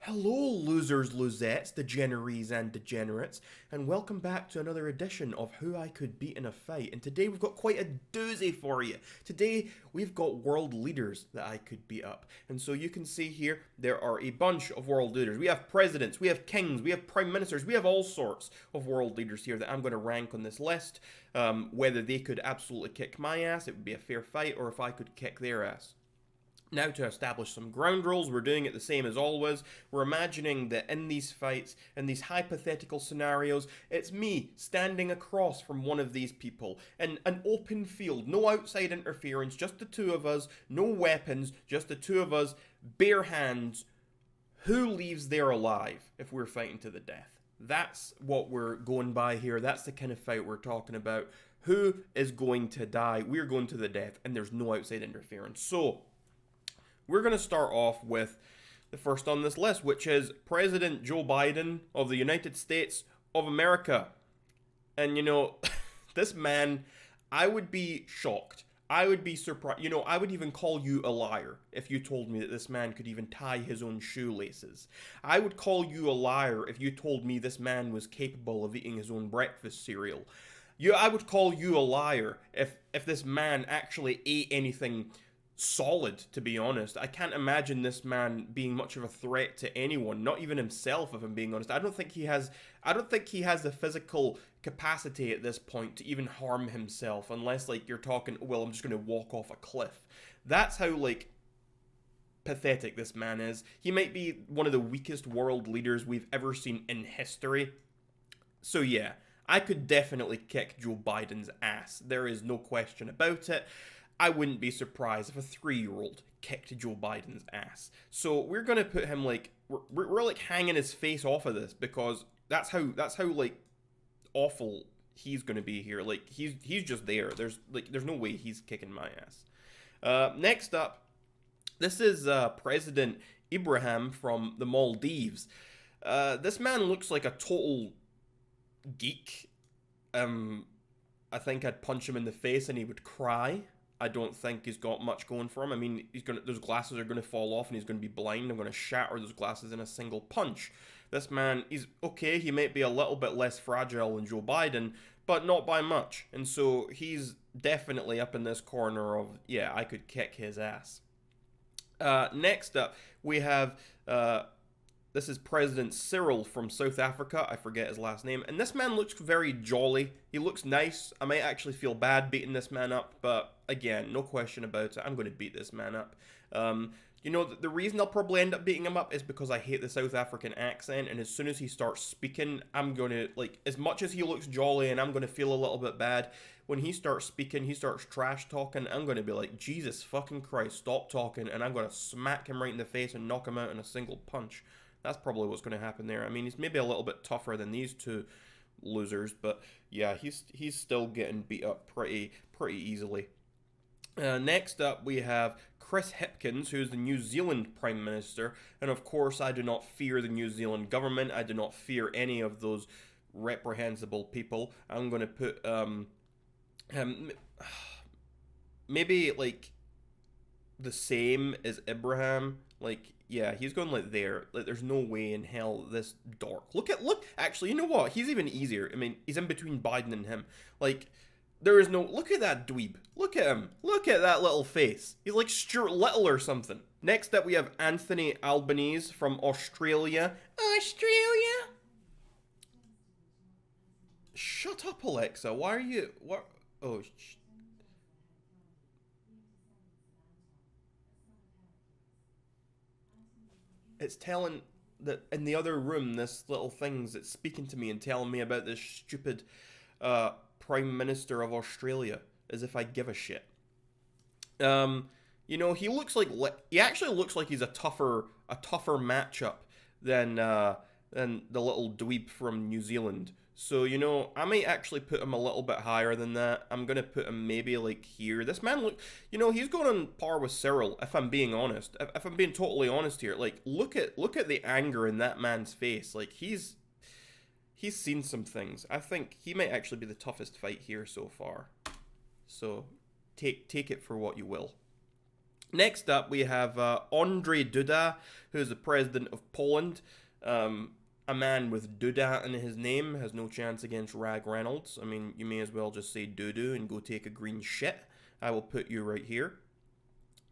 Hello, losers, losettes, degeneres, and degenerates, and welcome back to another edition of Who I Could Beat in a Fight. And today we've got quite a doozy for you. Today we've got world leaders that I could beat up. And so you can see here there are a bunch of world leaders. We have presidents, we have kings, we have prime ministers, we have all sorts of world leaders here that I'm going to rank on this list. Whether they could absolutely kick my ass, it would be a fair fight, or if I could kick their ass. Now, to establish some ground rules, we're doing it the same as always. We're imagining that in these fights, in these hypothetical scenarios, it's me standing across from one of these people in an open field, no outside interference, just the two of us, no weapons, just the two of us, bare hands. Who leaves there alive if we're fighting to the death? That's what we're going by here. That's the kind of fight we're talking about. Who is going to die? We're going to the death, and there's no outside interference. So, we're going to start off with the first on this list, which is President Joe Biden of the United States of America. And, this man, I would be shocked. I would be surprised. I would even call you a liar if you told me that this man could even tie his own shoelaces. I would call you a liar if you told me this man was capable of eating his own breakfast cereal. I would call you a liar if this man actually ate anything solid, to be honest. I can't imagine this man being much of a threat to anyone, not even himself, if I'm being honest. I don't think he has the physical capacity at this point to even harm himself, unless you're talking, well, I'm just going to walk off a cliff. That's how pathetic this man is. He might be one of the weakest world leaders we've ever seen in history. So yeah, I could definitely kick Joe Biden's ass. There is no question about it. I wouldn't be surprised if a 3-year-old kicked Joe Biden's ass. So we're gonna put him we're hanging his face off of this, because that's how awful he's gonna be here. He's just there. There's no way he's kicking my ass. Next up, this is President Ibrahim from the Maldives. This man looks like a total geek. I think I'd punch him in the face and he would cry. I don't think he's got much going for him. I mean, those glasses are going to fall off and he's going to be blind. I'm going to shatter those glasses in a single punch. This man, he's okay. He might be a little bit less fragile than Joe Biden, but not by much. And so he's definitely up in this corner of, yeah, I could kick his ass. Next up, we have, this is President Cyril from South Africa. I forget his last name. And this man looks very jolly. He looks nice. I might actually feel bad beating this man up, but again, no question about it. I'm going to beat this man up. The reason I'll probably end up beating him up is because I hate the South African accent, and as soon as he starts speaking, I'm going to, as much as he looks jolly and I'm going to feel a little bit bad, when he starts speaking, he starts trash talking, I'm going to be like, Jesus fucking Christ, stop talking, and I'm going to smack him right in the face and knock him out in a single punch. That's probably what's going to happen there. I mean, he's maybe a little bit tougher than these two losers, but yeah, he's still getting beat up pretty easily. Next up, we have Chris Hipkins, who's the New Zealand Prime Minister, and of course, I do not fear the New Zealand government. I do not fear any of those reprehensible people. I'm going to put him maybe the same as Ibrahim. Yeah, he's going there. There's no way in hell this dork. Look, actually, you know what? He's even easier. I mean, he's in between Biden and him. There is no, look at that dweeb. Look at him. Look at that little face. He's like Stuart Little or something. Next up, we have Anthony Albanese from Australia. Australia? Shut up, Alexa. Why are you, what? Oh, it's telling that in the other room, this little thing's it's speaking to me and telling me about this stupid Prime Minister of Australia, as if I give a shit. He actually looks like he's a tougher matchup than the little dweeb from New Zealand. So, I might actually put him a little bit higher than that. I'm going to put him maybe here. This man he's going on par with Cyril, if I'm being honest. If I'm being totally honest here. Look at the anger in that man's face. He's seen some things. I think he might actually be the toughest fight here so far. So, take it for what you will. Next up, we have Andrzej Duda, who is the president of Poland. A man with Duda in his name has no chance against Rag Reynolds. I mean, you may as well just say Dudu and go take a green shit. I will put you right here.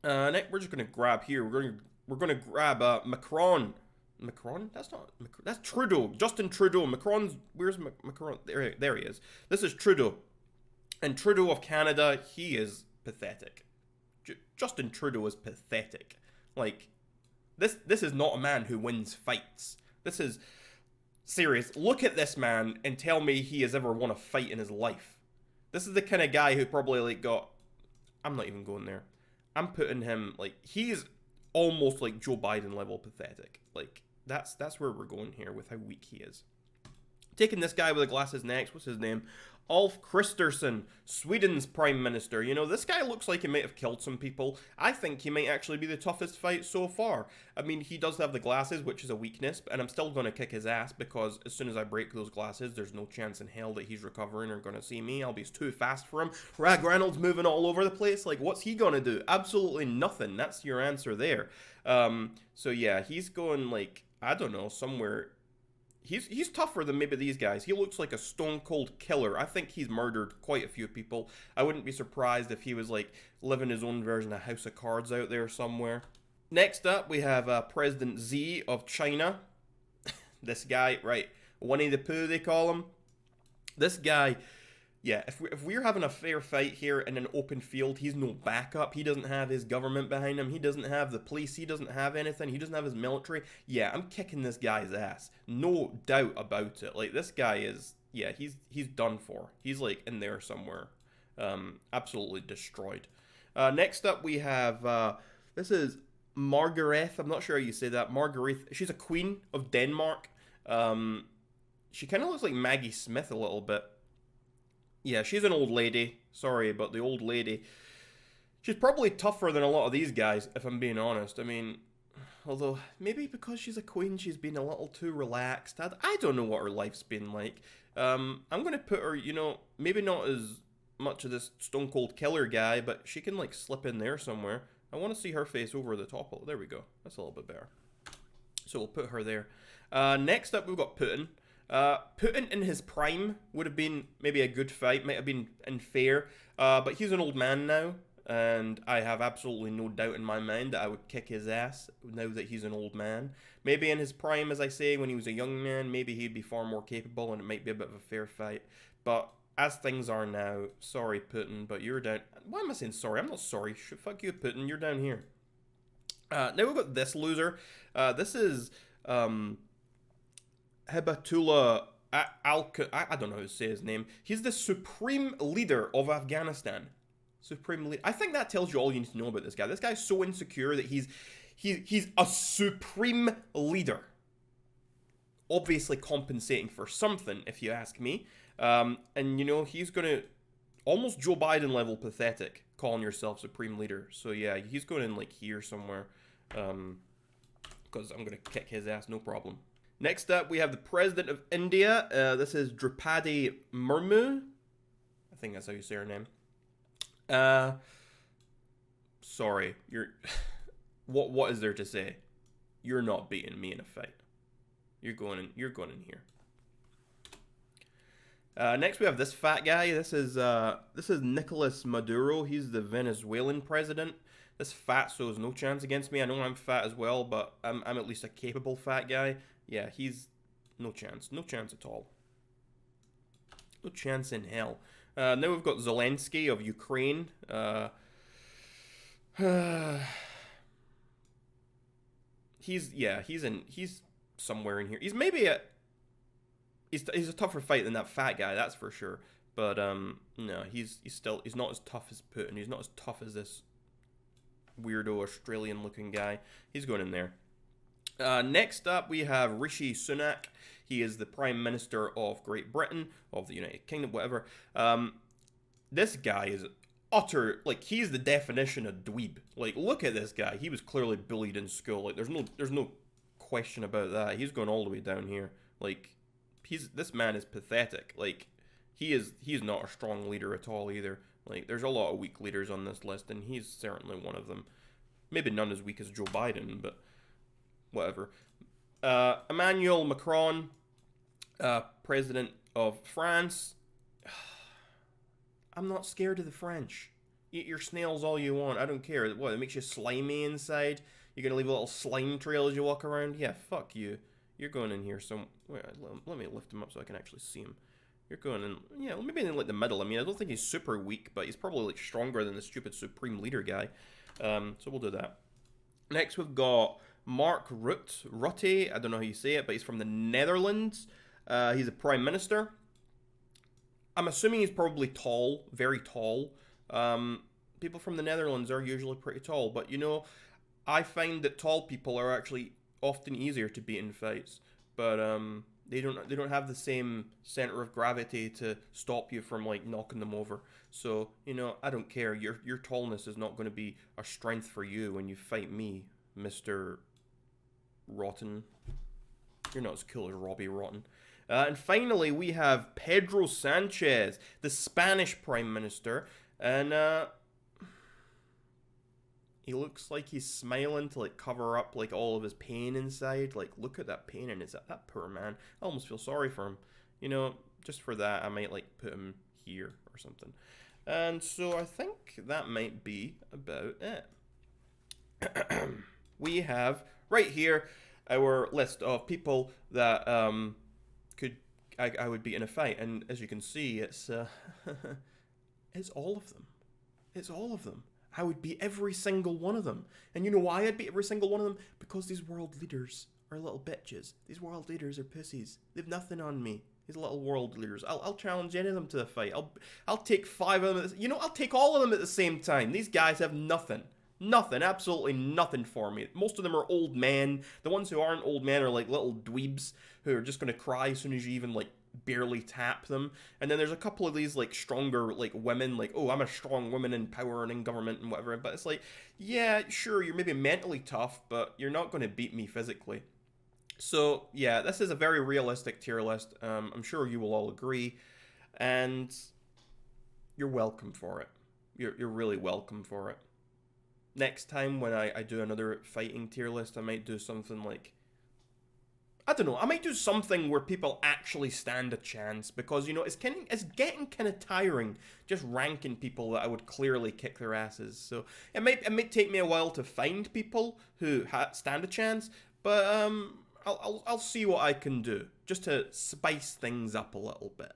Next, we're just gonna grab here. We're gonna grab Macron. Macron? That's not Macron. That's Trudeau. Justin Trudeau. Macron's where's Macron? There he is. This is Trudeau, and Trudeau of Canada. He is pathetic. Justin Trudeau is pathetic. Like this is not a man who wins fights. This is serious. Look at this man and tell me he has ever won a fight in his life. This is the kind of guy who probably like got. I'm not even going there. I'm putting him like he's almost like Joe Biden level pathetic. Like that's where we're going here with how weak he is. Taking this guy with the glasses next. What's his name? Ulf Kristersson, Sweden's prime minister. You know, this guy looks like he might have killed some people. I think he might actually be the toughest fight so far. I mean, he does have the glasses, which is a weakness, and I'm still going to kick his ass because as soon as I break those glasses, there's no chance in hell that he's recovering or going to see me. I'll be too fast for him. Rag Reynolds moving all over the place. Like, what's he going to do? Absolutely nothing. That's your answer there. So yeah, he's going like, I don't know, somewhere. He's tougher than maybe these guys. He looks like a stone cold killer. I think he's murdered quite a few people. I wouldn't be surprised if he was like living his own version of House of Cards out there somewhere. Next up, we have President Xi of China. This guy, right, Winnie the Pooh they call him. This guy, yeah, if we're having a fair fight here in an open field, he's no backup. He doesn't have his government behind him. He doesn't have the police. He doesn't have anything. He doesn't have his military. Yeah, I'm kicking this guy's ass. No doubt about it. Like, this guy is, yeah, he's done for. He's, like, in there somewhere. Absolutely destroyed. Next up, we have, this is Margaret. I'm not sure how you say that. Margaret. She's a queen of Denmark. She kind of looks like Maggie Smith a little bit. Yeah, she's an old lady. Sorry about the old lady. She's probably tougher than a lot of these guys, if I'm being honest. I mean, although, maybe because she's a queen, she's been a little too relaxed. I don't know what her life's been like. I'm going to put her, you know, maybe not as much of this stone cold killer guy, but she can, like, slip in there somewhere. I want to see her face over the top. There we go. That's a little bit better. So we'll put her there. Next up, we've got Putin. Putin in his prime would have been maybe a good fight, might have been unfair, but he's an old man now, and I have absolutely no doubt in my mind that I would kick his ass now that he's an old man. Maybe in his prime, as I say, when he was a young man, maybe he'd be far more capable and it might be a bit of a fair fight, but as things are now, sorry Putin, but you're down. Why am I saying sorry? I'm not sorry. Fuck you, Putin, you're down here. Now we've got this loser. This is, Hibatullah I don't know how to say his name. He's the supreme leader of Afghanistan. Supreme leader. I think that tells you all you need to know about this guy. This guy's so insecure that he's a supreme leader. Obviously compensating for something, if you ask me. And you know, he's gonna almost Joe Biden level pathetic, calling yourself supreme leader. So yeah, he's going in like here somewhere. Because I'm gonna kick his ass, no problem. Next up, we have the President of India. This is Draupadi Murmu. I think that's how you say her name. Sorry, you're. What is there to say? You're not beating me in a fight. You're going in here. Next, we have this fat guy. This is Nicolas Maduro. He's the Venezuelan president. This fatso has no chance against me. I know I'm fat as well, but I'm at least a capable fat guy. Yeah, he's no chance. No chance at all. No chance in hell. Now we've got Zelensky of Ukraine. He's somewhere in here. He's maybe he's a tougher fight than that fat guy, that's for sure. But no, he's not as tough as Putin. He's not as tough as this weirdo Australian looking guy. He's going in there. Next up, we have Rishi Sunak. He is the Prime Minister of Great Britain, of the United Kingdom, whatever. This guy is utter, like, he's the definition of dweeb. Like, look at this guy. He was clearly bullied in school. Like, there's no question about that. He's going all the way down here. Like, this man is pathetic. Like, he's not a strong leader at all either. Like, there's a lot of weak leaders on this list, and he's certainly one of them. Maybe none as weak as Joe Biden, but whatever. Emmanuel Macron, president of France. I'm not scared of the French. Eat your snails all you want. I don't care. What, it makes you slimy inside? You're going to leave a little slime trail as you walk around? Yeah, fuck you. You're going in here some... Wait, let me lift him up so I can actually see him. You're going in... Yeah, maybe in like the middle. I mean, I don't think he's super weak, but he's probably like stronger than the stupid Supreme Leader guy. So we'll do that. Next, we've got Mark Rutte. I don't know how you say it, but he's from the Netherlands. He's a Prime Minister. I'm assuming he's probably tall, very tall. People from the Netherlands are usually pretty tall, but you know, I find that tall people are actually often easier to beat in fights. But they don't have the same center of gravity to stop you from like knocking them over. So you know, I don't care. Your tallness is not going to be a strength for you when you fight me, Mr. Rotten. You're not as cool as Robbie Rotten. And finally, we have Pedro Sanchez, the Spanish Prime Minister, and he looks like he's smiling to like cover up like all of his pain inside. Like, look at that pain in his that poor man. I almost feel sorry for him. You know, just for that, I might like put him here or something. And so I think that might be about it. We have right here our list of people that I would beat in a fight, and as you can see, it's it's all of them. It's all of them. I would beat every single one of them. And you know why I'd beat every single one of them? Because these world leaders are little bitches. These world leaders are pussies. They've nothing on me. These little world leaders. I'll challenge any of them to a fight. I'll take 5 of them. You know, I'll take all of them at the same time. These guys have nothing. Nothing, absolutely nothing for me. Most of them are old men. The ones who aren't old men are like little dweebs who are just going to cry as soon as you even like barely tap them. And then there's a couple of these like stronger like women, like, oh, I'm a strong woman in power and in government and whatever. But it's like, yeah, sure, you're maybe mentally tough, but you're not going to beat me physically. So yeah, this is a very realistic tier list. I'm sure you will all agree, and you're welcome for it. You're really welcome for it. Next time when I do another fighting tier list, I might do something like, I don't know, I might do something where people actually stand a chance, because, you know, it's getting kind of tiring just ranking people that I would clearly kick their asses. So it might take me a while to find people who stand a chance, but I'll see what I can do just to spice things up a little bit.